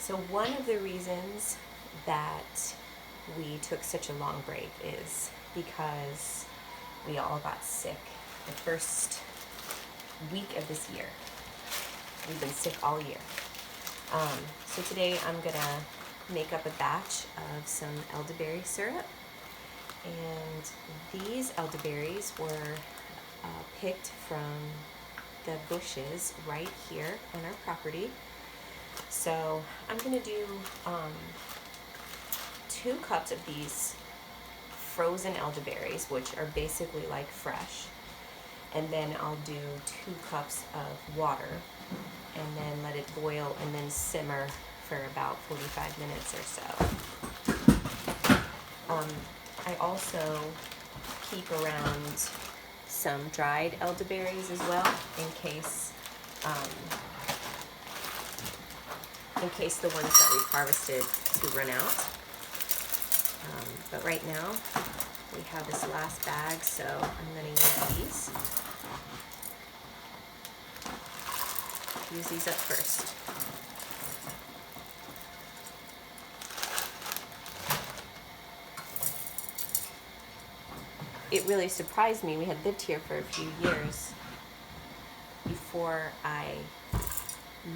So one of the reasons that we took such a long break is because we all got sick the first week of this year. We've been sick all year. So today I'm gonna make up a batch of some elderberry syrup. And these elderberries were picked from the bushes right here on our property. So I'm gonna do 2 cups of these frozen elderberries, which are basically like fresh. And then I'll do 2 cups of water and then let it boil and then simmer for about 45 minutes or so. I also keep around some dried elderberries as well in case the ones that we've harvested to run out. But right now we have this last bag, so I'm going to use these up first. It really surprised me. We had lived here for a few years before I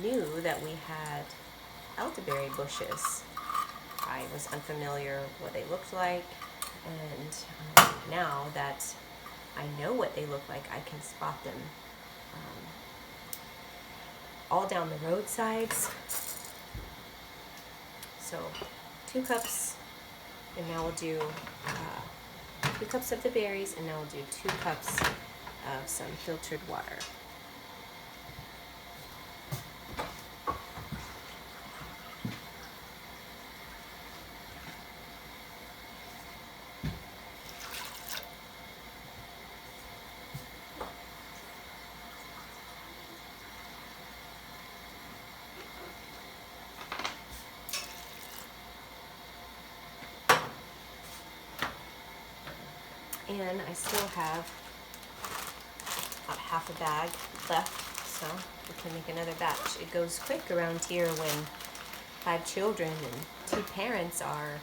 knew that we had elderberry bushes. I was unfamiliar what they looked like, and now that I know what they look like, I can spot them all down the roadsides. So 2 cups, and now we'll do 2 cups of the berries, and now we'll do 2 cups of some filtered water. And I still have about half a bag left, so we can make another batch. It goes quick around here when 5 children and 2 parents are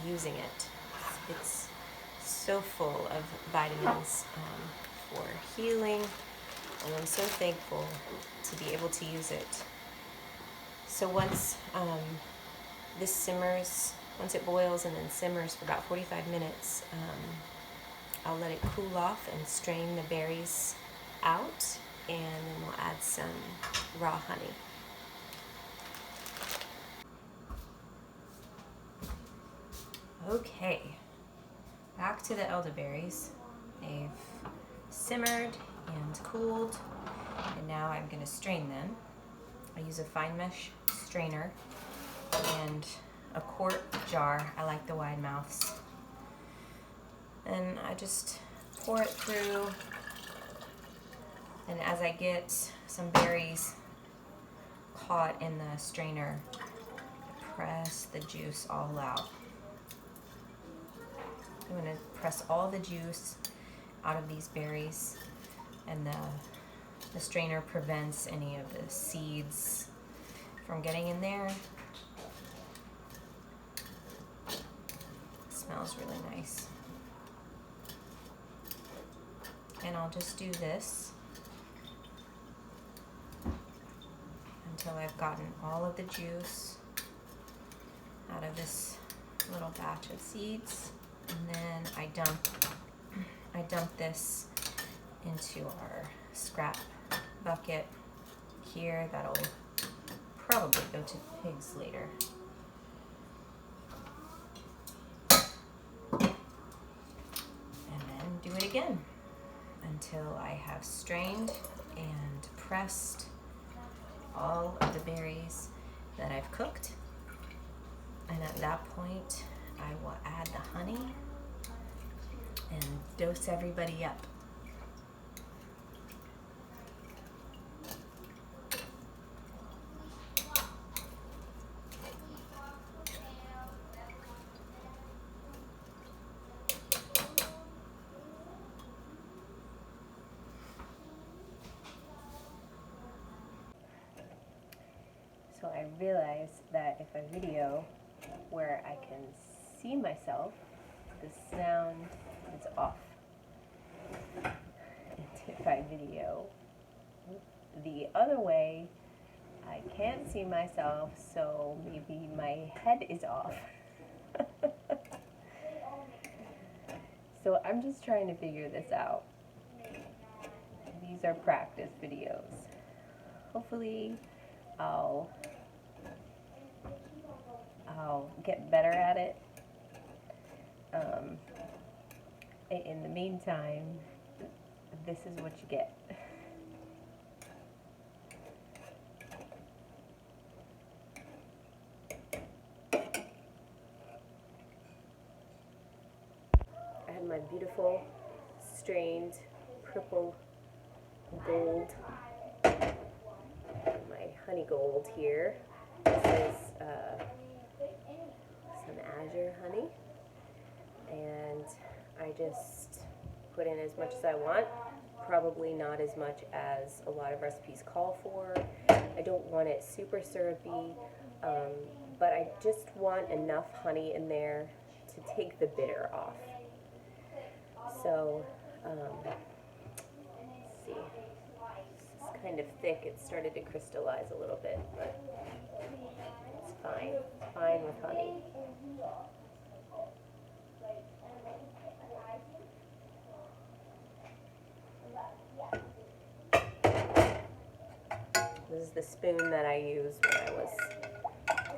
using it. It's so full of vitamins for healing, and I'm so thankful to be able to use it. So once this simmers, once it boils and then simmers for about 45 minutes, I'll let it cool off and strain the berries out, and then we'll add some raw honey. Okay, back to the elderberries. They've simmered and cooled, and now I'm going to strain them. I use a fine mesh strainer and a quart jar. I like the wide mouths. And I just pour it through, and as I get some berries caught in the strainer, press the juice all out. I'm going to press all the juice out of these berries, and the strainer prevents any of the seeds from getting in there. It smells really nice. And I'll just do this until I've gotten all of the juice out of this little batch of seeds, and then I dump this into our scrap bucket here. That'll probably go to the pigs later. And then do it again until I have strained and pressed all of the berries that I've cooked. And at that point, I will add the honey and dose everybody up. So I realized that if I video where I can see myself, the sound is off. And if I video the other way, I can't see myself, so maybe my head is off. So I'm just trying to figure this out. These are practice videos. Hopefully I'll get better at it. In the meantime, this is what you get. I have my beautiful strained purple gold, my honey gold here. This is some azure honey, and I just put in as much as I want, probably not as much as a lot of recipes call for. I don't want it super syrupy, but I just want enough honey in there to take the bitter off. So, let's see, it's kind of thick. It started to crystallize a little bit, but it's fine. It's fine with honey. This is the spoon that I used when I was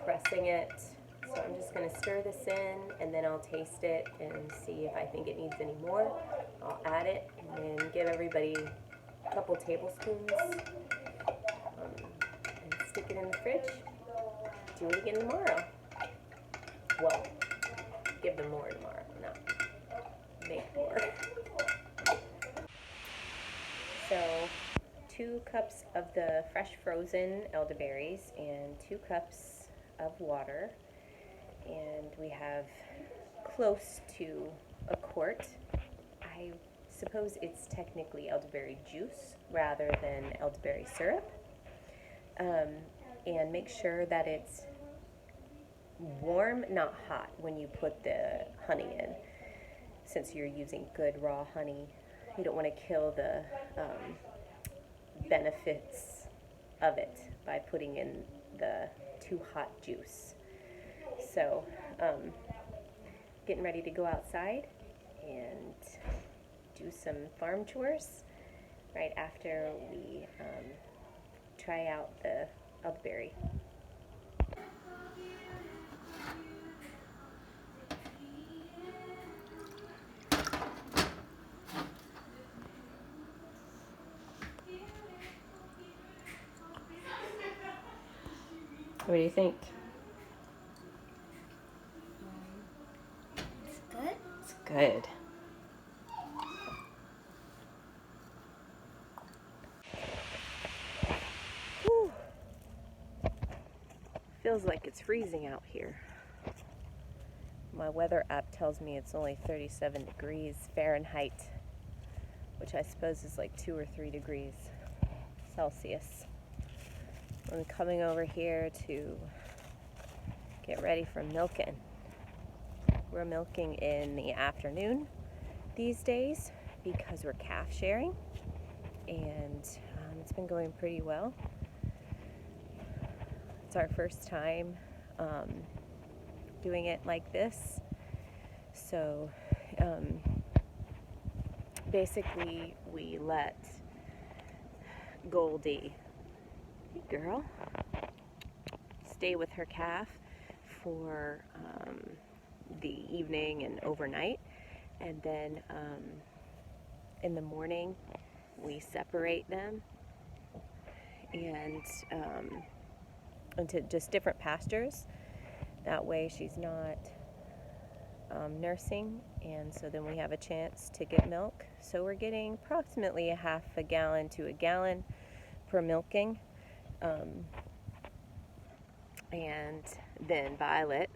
pressing it. So I'm just going to stir this in, and then I'll taste it and see if I think it needs any more. I'll add it and then give everybody a couple tablespoons and stick it in the fridge. Do it again tomorrow. Well, give them more tomorrow, not make more. So 2 cups of the fresh frozen elderberries and 2 cups of water, and we have close to a quart. I suppose it's technically elderberry juice rather than elderberry syrup. And make sure that it's warm, not hot, when you put the honey in. Since you're using good raw honey, you don't want to kill the benefits of it by putting in the too hot juice. So, getting ready to go outside and do some farm chores right after we try out the elderberry. What do you think? It's good. It's good. Whew. Feels like it's freezing out here. My weather app tells me it's only 37 degrees Fahrenheit, which I suppose is like 2 or 3 degrees Celsius. I'm coming over here to get ready for milking. We're milking in the afternoon these days because we're calf sharing, and it's been going pretty well. It's our first time doing it like this, so basically we let Goldie, hey girl, stay with her calf for the evening and overnight, and then in the morning we separate them and into just different pastures. That way she's not nursing, and so then we have a chance to get milk. So we're getting approximately a half a gallon to a gallon per milking. And then Violet,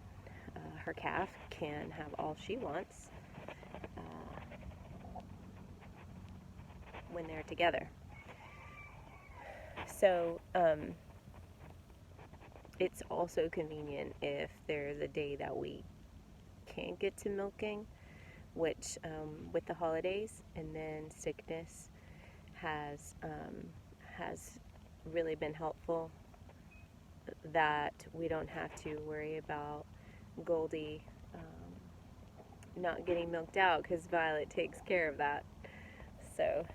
her calf, can have all she wants when they're together. So it's also convenient if there's a day that we can't get to milking, which with the holidays and then sickness has really been helpful, that we don't have to worry about Goldie not getting milked out, because Violet takes care of that. So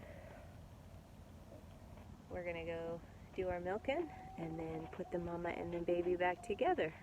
we're gonna go do our milking and then put the mama and the baby back together.